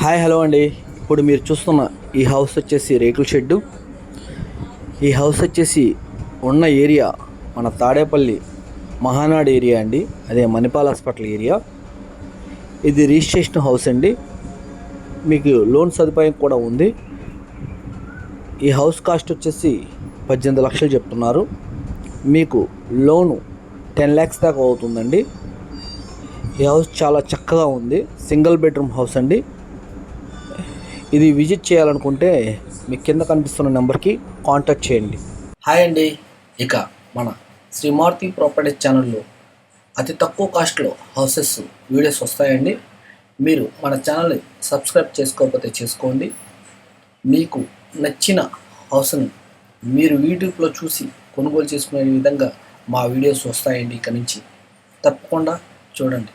Hi hello అండి. ఇప్పుడు మీరు చూస్తున్న ఈ హౌస్ వచ్చేసి రేకుల షెడ్డు. ఈ హౌస్ వచ్చేసి ఉన్న ఏరియా మన తాడేపల్లి మహానాడు ఏరియా అండి, అదే మణిపాల్ హాస్పిటల్ ఏరియా. ఇది రిజిస్ట్రేషన్ హౌస్ అండి, మీకు లోన్ సదుపాయం కూడా ఉంది. ఈ హౌస్ కాస్ట్ వచ్చేసి 18 లక్షలు చెప్తున్నారు. మీకు లోను 10 lakhs దాకా అవుతుందండి. ఈ హౌస్ చాలా చక్కగా ఉంది, సింగిల్ బెడ్రూమ్ హౌస్ అండి. ఇది విజిట్ చేయాలనుకుంటే మీ కింద కనిపిస్తున్న నెంబర్కి కాంటాక్ట్ చేయండి. హాయ్ అండి. ఇక మన శ్రీమారుతి ప్రాపర్టీస్ ఛానల్లో అతి తక్కువ కాస్ట్లో హౌసెస్ వీడియోస్ వస్తాయండి. మీరు మన ఛానల్ని సబ్స్క్రైబ్ చేసుకోకపోతే చేసుకోండి. మీకు నచ్చిన హౌస్ని మీరు యూట్యూబ్లో చూసి కొనుగోలు చేసుకునే విధంగా మా వీడియోస్ వస్తాయండి. ఇక నుంచి తప్పకుండా చూడండి.